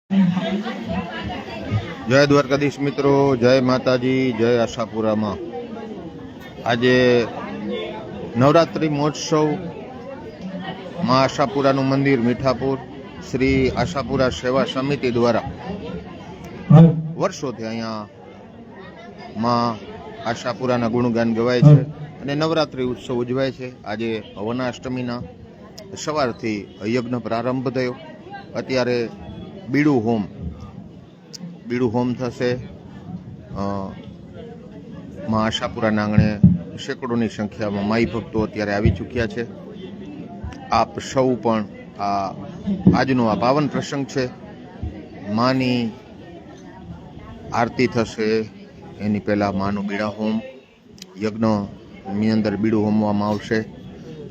જય દ્વારકાધીશ મિત્રો, જય માતાજી, જય આશાપુરામાં આજે નવરાત્રિ મહોત્સવ માં આશાપુરાનું મંદિર મીઠાપુર શ્રી આશાપુરા સેવા સમિતિ દ્વારા વર્ષોથી અહીંયા માં આશાપુરાના ગુણગાન ગવાય છે અને નવરાત્રિ ઉત્સવ ઉજવાય છે. આજે વનાષ્ટમીના સવારથી યજ્ઞ પ્રારંભ થયો. અત્યારે બીડું હોમ થશે. માં આશાપુરાના આંગણે સેંકડોની સંખ્યામાં માઈ ભક્તો અત્યારે આવી ચૂક્યા છે. આપ સૌ પણ આજનો આ પાવન પ્રસંગ છે. માની આરતી થશે એની પહેલાં માનું બીડા હોમ યજ્ઞની અંદર બીડું હોમવામાં આવશે.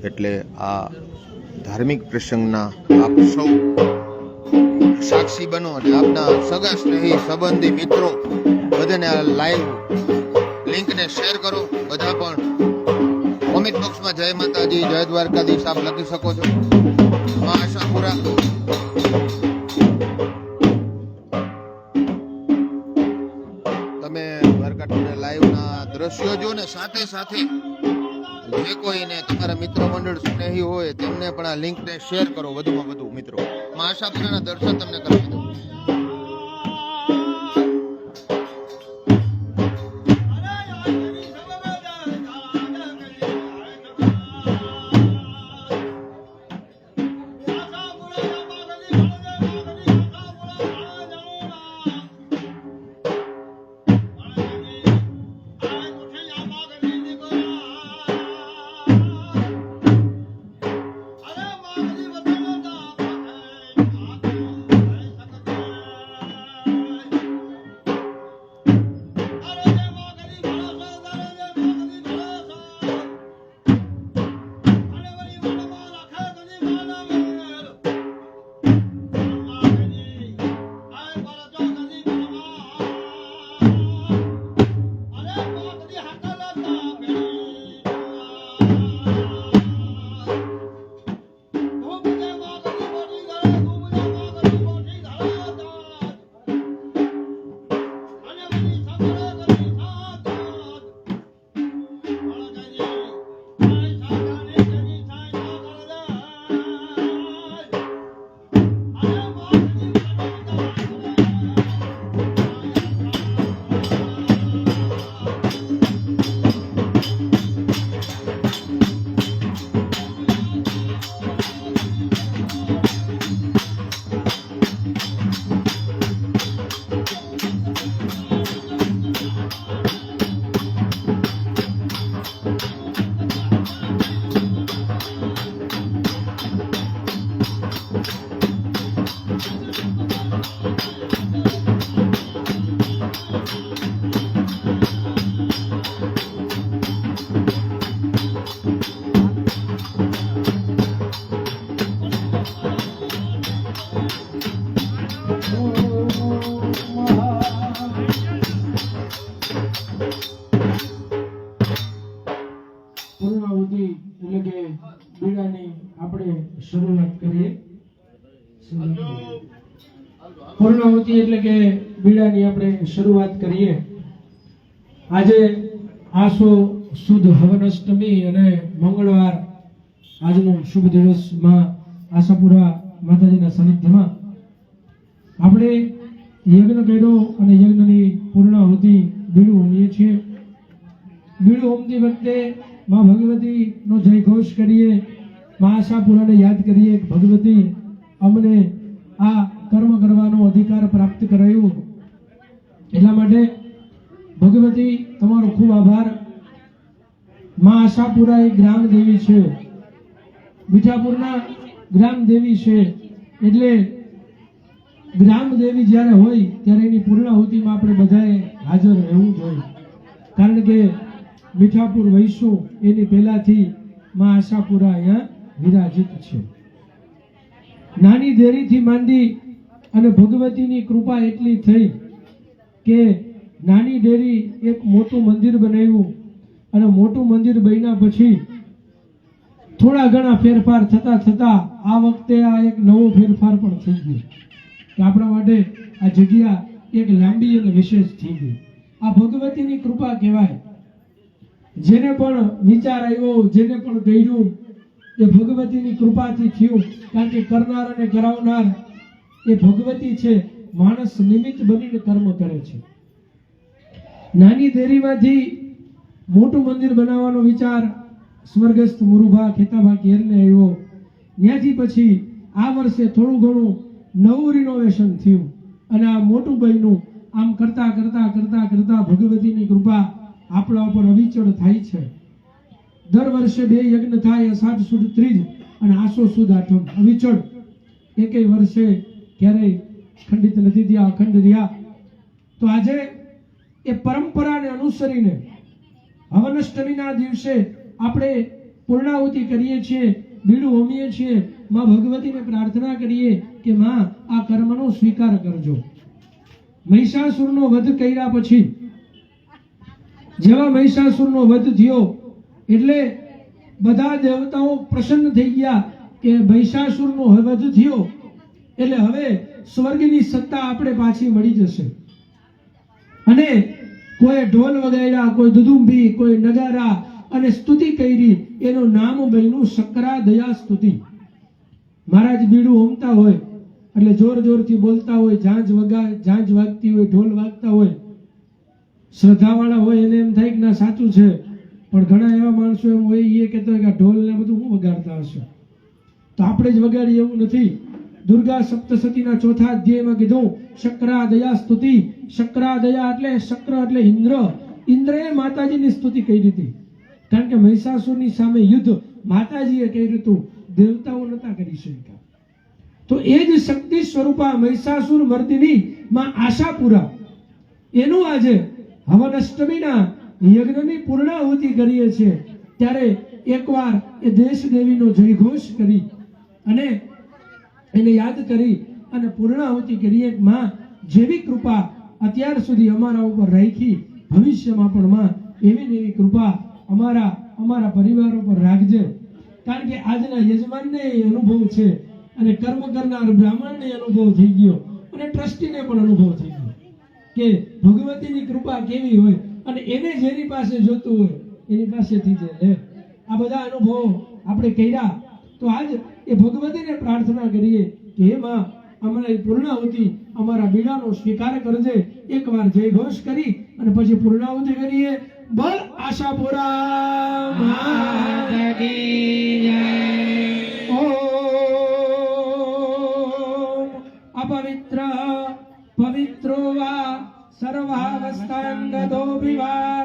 એટલે આ ધાર્મિક પ્રસંગના આપ સૌ સાક્ષી બનો અને આપના સગા સ્નેહી સંબંધી મિત્રો બધાને આ લાઈવ લિંકને શેર કરો. બધા પણ કોમેન્ટ બોક્સમાં જય માતાજી, જય દ્વારકાધીશ આપ લખી શકો છો. માં આશાપુરા તમે દ્વારકા ટુડે લાઈવના દ્રશ્યો જો ને સાથે સાથે જે કોઈને તમારા મિત્ર મંડળ સ્નેહી હોય તેમને પણ આ લિંકને શેર કરો વધુમાં વધુ મિત્રો. માં આશાપુરાના દર્શન તમને કરાવી દો. પૂર્ણાહુતિ એટલે કે બીડાની આપણે શરૂઆત કરીએ. આજે આસો સુદ હવન અષ્ટમી અને મંગળવાર આજનો શુભ દિવસ માં આશાપુરા માતાજીના સાનિધ્યમાં આપણે યજ્ઞ કર્યો અને યજ્ઞની પૂર્ણાહુતિ બીડું હોમીએ છીએ. બીડું હોમતી વખતે માં ભગવતીનો જય ઘોષ કરીએ, માં આશાપુરાને યાદ કરીએ. ભગવતી અમને આ કર્મ કરવાનો અધિકાર પ્રાપ્ત કરાયો, એટલા માટે ભગવતી તમારો ખૂબ આભાર. માં આશાપુરા એ ગ્રામ દેવી છે, મીઠાપુરના ગ્રામ દેવી છે. એટલે ગ્રામ દેવી જ્યારે હોય ત્યારે એની પૂર્ણાહુતિમાં આપણે બધાએ હાજર રહેવું જોઈએ. કારણ કે મીઠાપુર વૈસો એની પહેલાથી માં આશાપુરા અહીંયા વિરાજિત છે. નાની દેરીથી માંડી અને ભગવતીની કૃપા એટલી થઈ કે નાની ડેરી એક મોટું મંદિર બનાવ્યું અને મોટું મંદિર બન્યા પછી થોડા ઘણા ફેરફાર થતા થતા આ વખતે આ એક નવો ફેરફાર પણ થઈ ગયો. કે આપણા માટે આ જગ્યા એક લાંબી અને વિશેષ થઈ ગઈ. આ ભગવતીની કૃપા કહેવાય. જેને પણ વિચાર આવ્યો, જેને પણ કર્યું, એ ભગવતીની કૃપાથી થયું. કારણ કે કરનાર અને કરાવનાર એ ભગવતી છે. માણસ નિમિત્ત બનીને કર્મ કરે છે. નાની દેરીમાંથી મોટું મંદિર બનાવવાનો વિચાર સ્વર્ગસ્થ મુરુભા ખેતાભા કેરને આવ્યો. ત્યાંથી પછી આ વર્ષે થોડું ઘણું નવું રિનોવેશન થયું અને આ મોટું બન્યું. આમ કરતા કરતા કરતા કરતા ભગવતીની કૃપા આપણા ઉપર અવિચળ થાય છે. દર વર્ષે 2 યજ્ઞ થાય, અષાઢ સુદ ત્રીજ અને આસો સુદ આઠમ, અવિચળ. એકેય વર્ષે ક્યારેય ખંડિત નથી થયા, અખંડ રહ્યા. તો આજે એ પરંપરાને અનુસરીને હવનાષ્ટમીના દિવસે આપણે પૂર્ણાહુતિ કરીએ છીએ, બીડું હોમીએ છીએ. માં ભગવતીને પ્રાર્થના કરીએ કે માં આ કર્મનો સ્વીકાર કરજો. મહિષાસુરનો વધ કર્યા પછી જેવા મહિષાસુરનો વધ થયો એટલે બધા દેવતાઓ પ્રસન્ન થઈ ગયા કે મહિષાસુરનો વધ થયો એટલે હવે સ્વર્ગની સત્તા આપણે પાછી મળી જશે. અને કોઈ ઢોલ વગાડ્યા, કોઈ દુદુંભી, કોઈ નગારા અને સ્તુતિ કરી. એનું નામ બન્યું શક્રાદયા સ્તુતિ. મહારાજ બીડું હોમતા હોય એટલે જોર જોરથી બોલતા હોય, ઝાંઝ વાગતી હોય, ઢોલ વાગતા હોય. શ્રદ્ધાવાળા હોય એને એમ થાય કે ના સાચું છે, પણ ઘણા એવા માણસો એમ હોય એ કહેતા હોય કે ઢોલ ને બધું શું વગાડતા હશે, તો આપણે જ વગાડીએ એવું નથી. દુર્ગા સપ્તસતીના 4થા અધ્યાયમાં કીધું શક્રાદયા સ્તુતિ. શક્રાદયા એટલે શક્ર એટલે ઇન્દ્ર. ઇન્દ્રએ માતાજીની સ્તુતિ કરી હતી. કારણ કે મહિષાસુરની સામે યુદ્ધ માતાજીએ કર્યું હતું, દેવતાઓ નતા કરી શક્યા. તો એ જ શક્તિ સ્વરૂપા મહિષાસુર મર્દિની માં આશાપુરા એનું આજે હવનાષ્ટમીના યજ્ઞની પૂર્ણાહુતિ કરીએ છીએ. ત્યારે એકવાર એ દેશ દેવીનો જયઘોષ કરી અને એને યાદ કરી અને પૂર્ણાહુતિ કરીએ. માં જેવી કૃપા અત્યાર સુધી અમારા ઉપર રાખી, ભવિષ્યમાં પણ માં એવી ને એવી કૃપા અમારા પરિવારો પર રાખજે. કારણ કે આજના યજમાનને અનુભવ છે અને કર્મ કરનાર બ્રાહ્મણને અનુભવ થઈ ગયો અને ટ્રસ્ટીને પણ અનુભવ થઈ ગયો કે ભગવતીની કૃપા કેવી હોય અને એને જેની પાસે જોતું હોય એની પાસેથી જે લે. આ બધા અનુભવો આપણે કર્યા. તો આજ એ ભગવતીને પ્રાર્થના કરીએ કે હે માં અમારી પૂર્ણાહુતિ, અમારા બીડાનો સ્વીકાર કરજે. એકવાર જય ઘોષ કરી અને પછી પૂર્ણાહુતિ કરીએ. બોલ આશાપુરા માત કી જય. ઓમ અપવિત્ર પવિત્રો વા સર્વાવસ્થાંગતો વિવા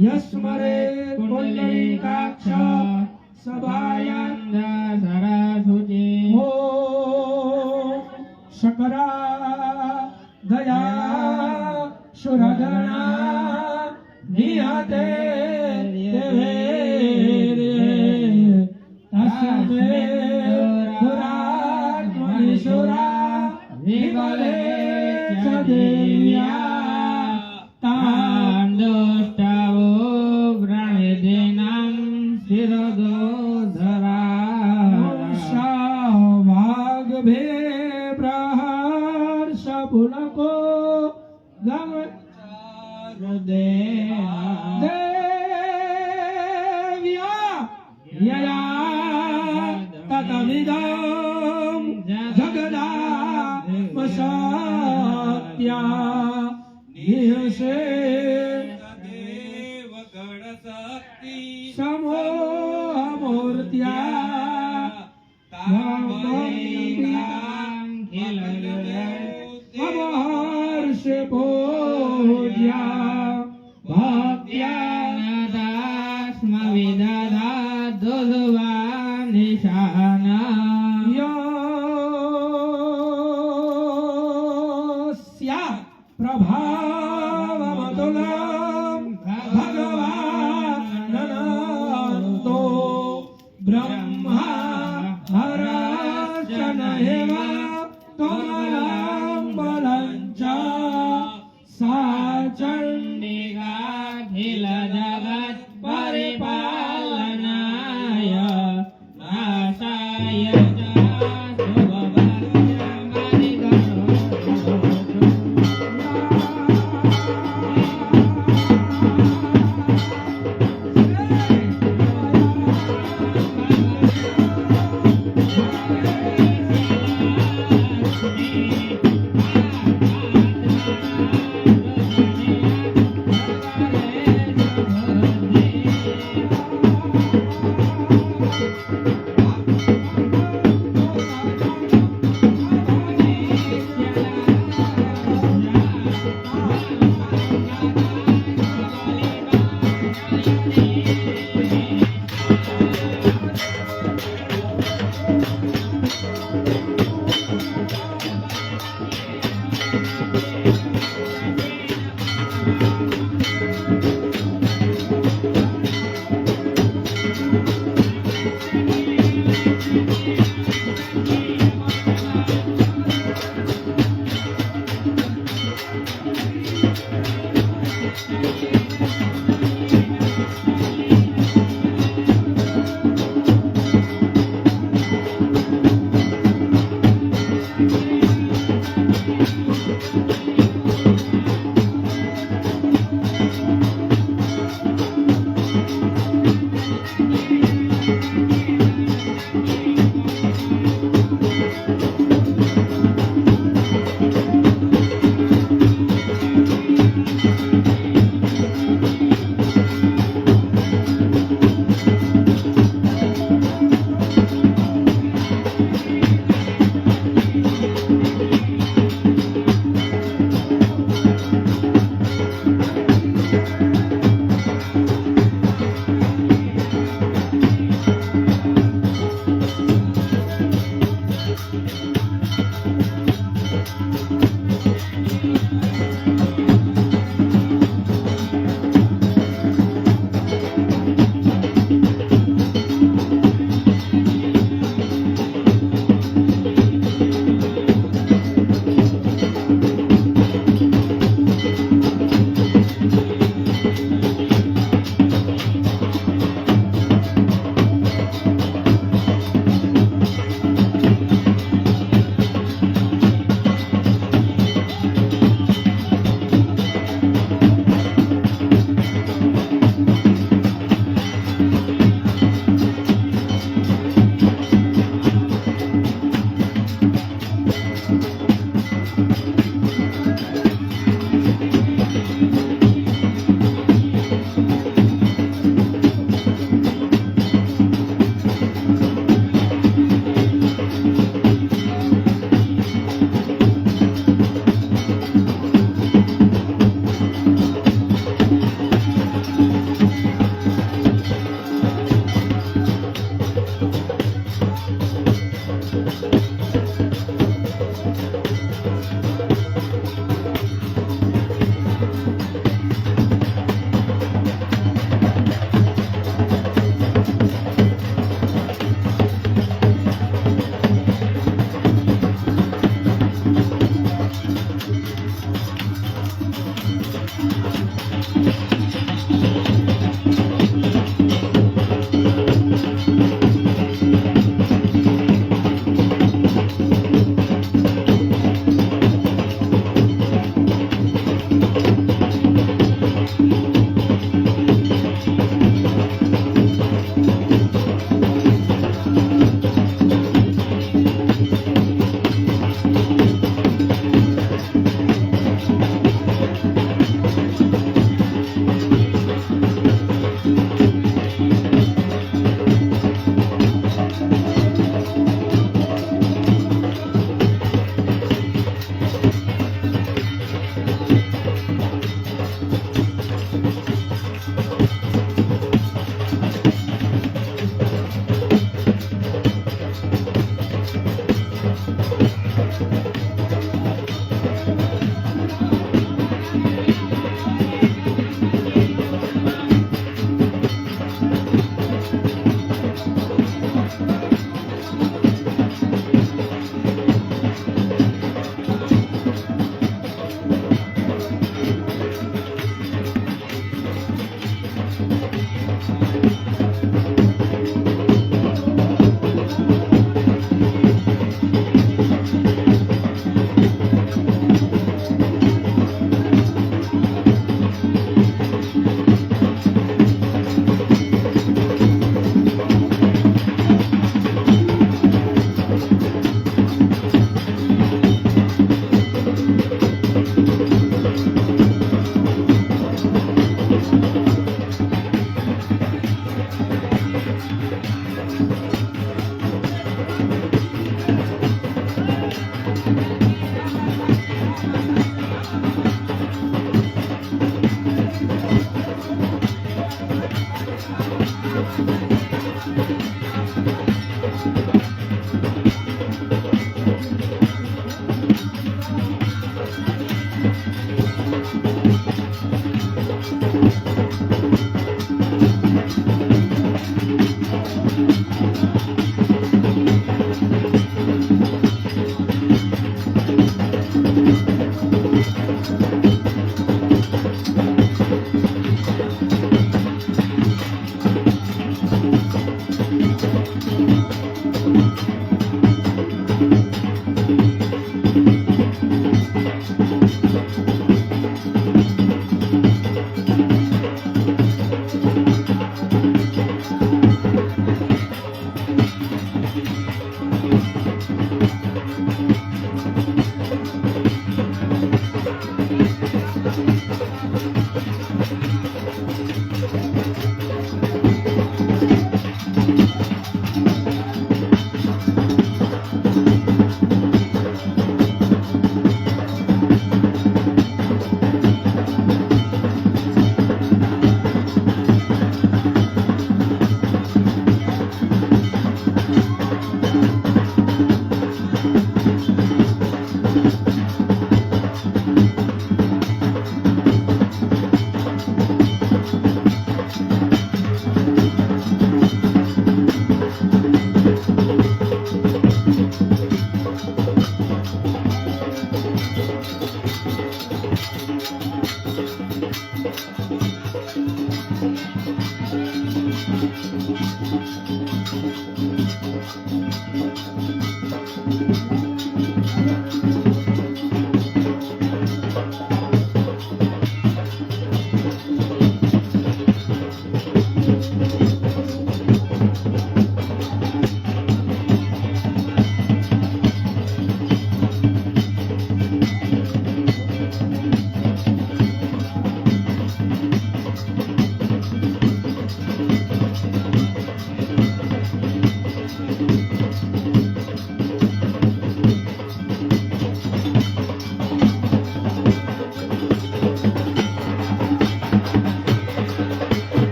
યસ્મરે પુંડરીકાક્ષ સભાયાંગ સરસ્વતી. ઓમ શકરા દયા સુરગણા નિહતે દેવે તસ્મે પુરાત્મનિશુરા વિમલે સદેવ્યા તાન દુષ્ટાવો વ્રણેદેનાં શિરદો ધરા વાગ ભે પ્રહર સપુલકો ગમ દેવ્યા યયા તતવિદં જગદા વસત્યા નિહસે દેવ ગણ શક્તિ સમોહમૂર્ત્યા અમહર્ષે ભોજ્યા ભક્ત્યાનાદાસ્મ વિદધા દુલ્વા નિશાના યસ્યા પ્રભાવમતુલં ભગવાનનતો બ્રહ્મા હરચન હેવ તમલં બલંચ સાચંડિકાખિલ જગત પરિપાલનાય નાશાય ચ શુભવર્ગમાદિગણો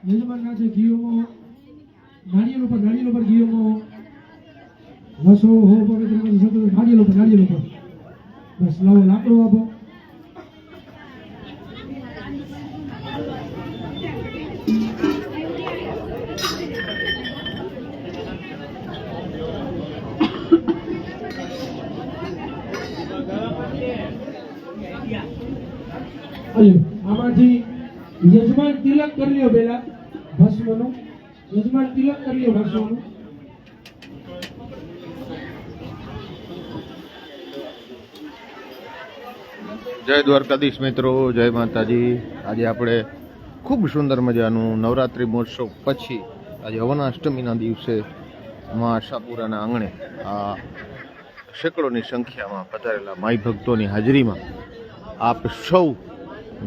યજમાનના ઘીઓમાં નાળિયેર ઉપર ઘીઓમાં વસો હો પવિત્ર નાળિયેર ઉપર બસ લાવો લાકડો આપો. આમાંથી યજમાન તિલક કરી લ્યો પેલા ભસ્મનું. યજમાન તિલક કરી લ્યો ભસ્મનું. જય દ્વારકાધીશ મિત્રો, જય માતાજી. આજે આપણે ખૂબ સુંદર મજાનું નવરાત્રિ મહોત્સવ પછી આજે હવનાષ્ટમીના દિવસે મા આશાપુરાના આંગણે આ સેંકડોની સંખ્યામાં પધારેલા માઈ ભક્તોની હાજરીમાં આપ સૌ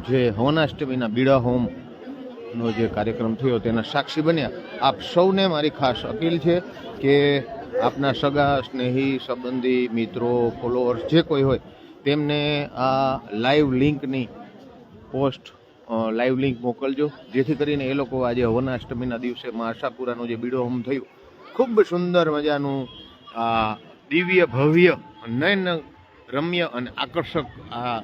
જે હવનાષ્ટમીના બીડા હોમનો જે કાર્યક્રમ થયો તેના સાક્ષી બન્યા. આપ સૌને મારી ખાસ અપીલ છે કે આપના સગા સ્નેહી સંબંધી મિત્રો ફોલોઅર્સ જે કોઈ હોય તેમને આ લાઈવ લિંકની પોસ્ટ લાઈવ લિંક મોકલજો, જેથી કરીને એ લોકો આજે હવનાષ્ટમીના દિવસે મા આશાપુરાનું જે બીડો હોમ થયું ખૂબ સુંદર મજાનું આ દિવ્ય ભવ્ય નયન રમ્ય અને આકર્ષક આ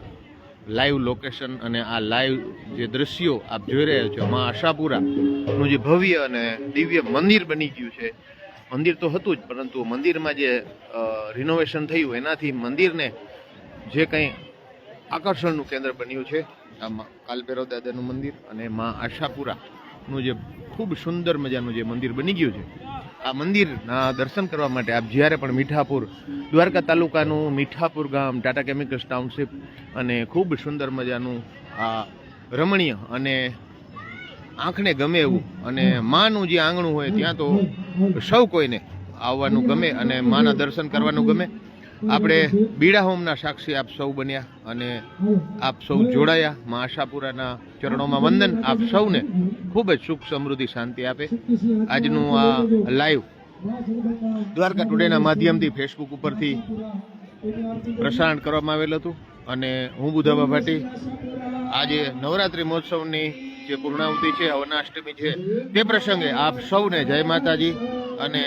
લાઈવ લોકેશન અને આ લાઈવ જે દ્રશ્યો આપ જોઈ રહ્યા છો, મા આશાપુરાનું જે ભવ્ય અને દિવ્ય મંદિર બની ગયું છે. મંદિર તો હતું જ, પરંતુ મંદિરમાં જે રિનોવેશન થયું એનાથી મંદિરને જે કંઈ આકર્ષણનું કેન્દ્ર બન્યું છે આ કાલભૈરવ દાદાનું મંદિર અને મા આશાપુરાનું જે ખૂબ સુંદર મજાનું જે મંદિર બની ગયું છે. આ મંદિરના દર્શન કરવા માટે આપ જ્યારે પણ મીઠાપુર, દ્વારકા તાલુકાનું મીઠાપુર ગામ, ટાટા કેમિકલ્સ ટાઉનશીપ અને ખૂબ સુંદર મજાનું આ રમણીય અને આંખને ગમે એવું અને માનું જે આંગણું હોય ત્યાં તો સૌ કોઈને આવવાનું ગમે અને માના દર્શન કરવાનું ગમે. આપણે બીડા હોમના સાક્ષી આપ સૌ બન્યા અને આપ સૌ જોડાયા. મા આશાપુરાના ચરણોમાં વંદન. આપ સૌને ખૂબ જ સુખ સમૃદ્ધિ શાંતિ આપે. આજનું આ લાઈવ દ્વારકા ટુડેના માધ્યમથી ફેસબુક ઉપરથી પ્રસારણ કરવામાં આવેલું હતું અને હું બુધાબા ભાટી આજે નવરાત્રિ મહોત્સવની જે પૂર્ણાહુતિ છે, હવનાષ્ટમી છે, તે પ્રસંગે આપ સૌને જય માતાજી. અને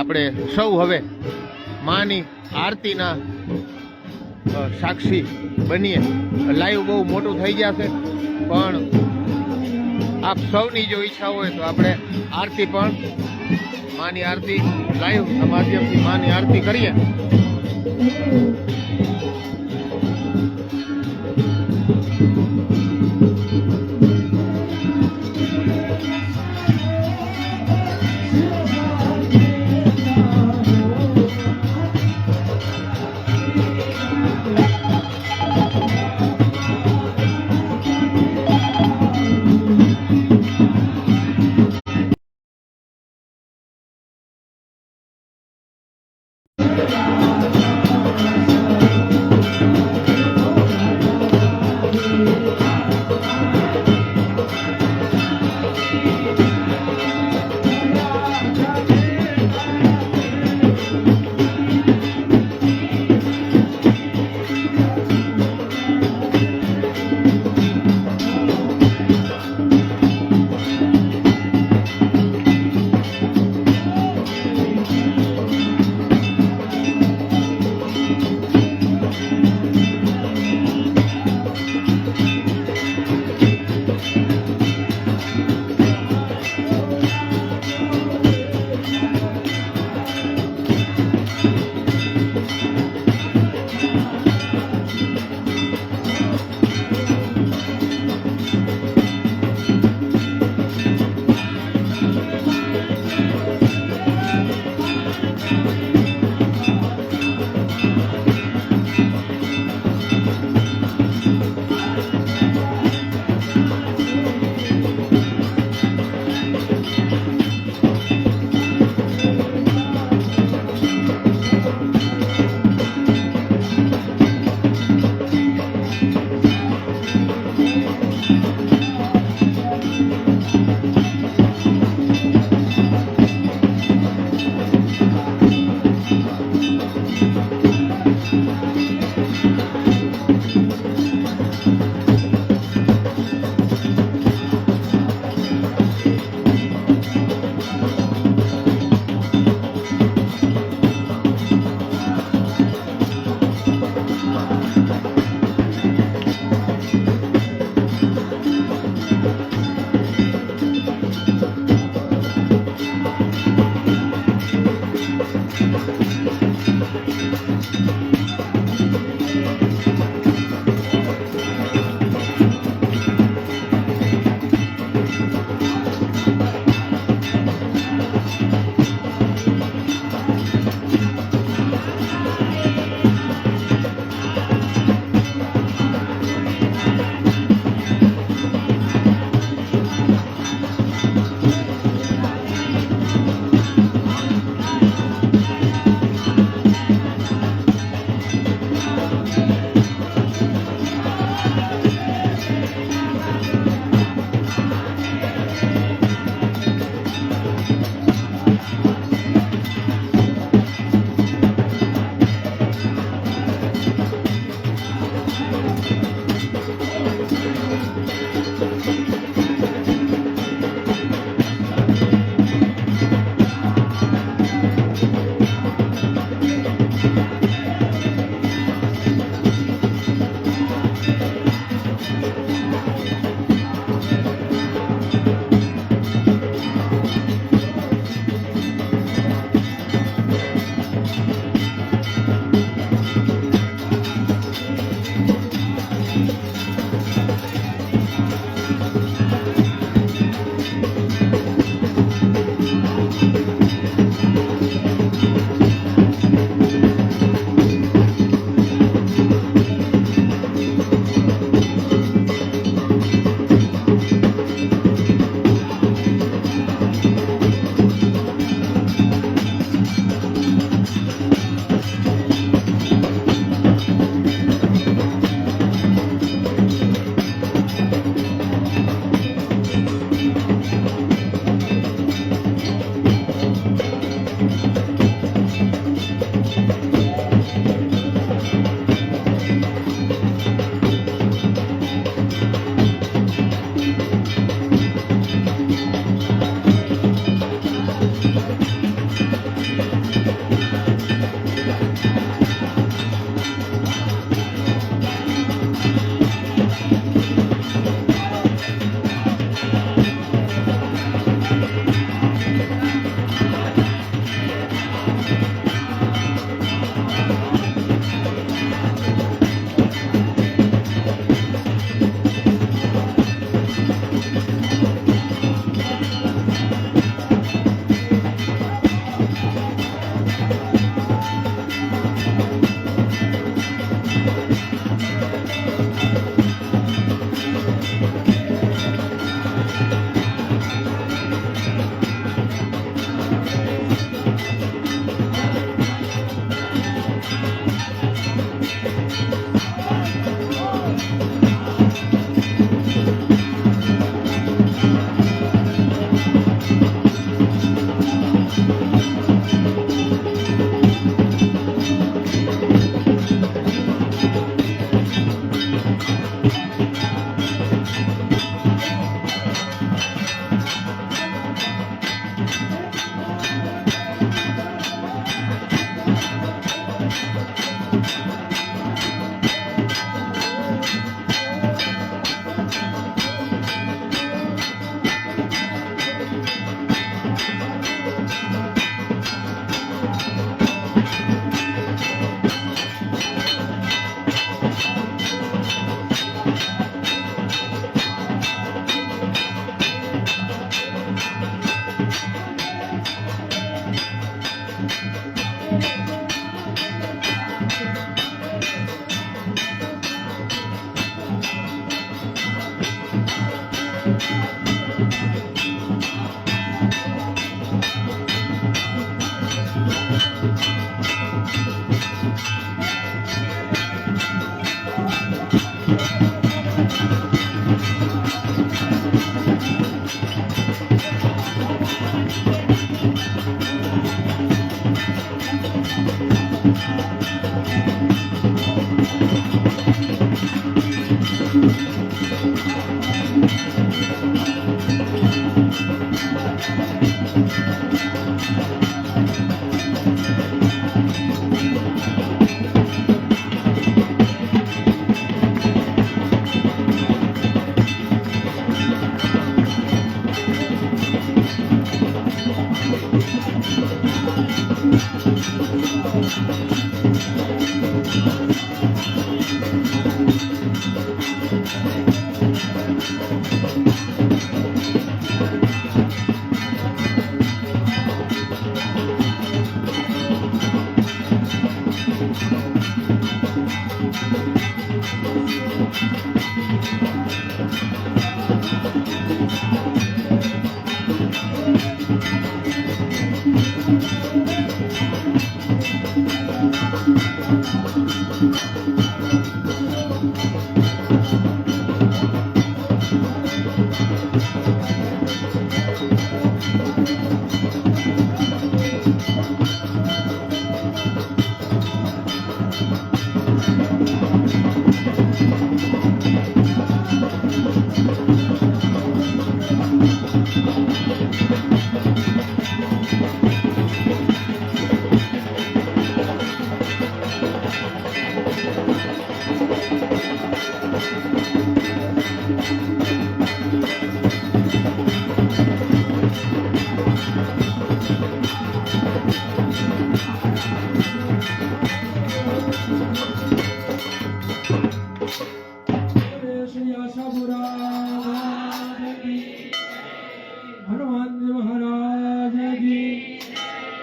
આપણે સૌ હવે માની આરતીના સાક્ષી બનીએ. લાઈવ બહુ મોટું થઈ જશે, પણ આપ સૌની જો ઈચ્છા હોય તો આપણે આરતી પણ માની આરતી લાઈવ માધ્યમથી માની આરતી કરીએ.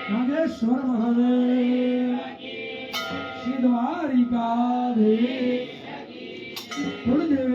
નાગેશ્વર મહાદેવ શ્રી દ્વારિકા કુળદેવ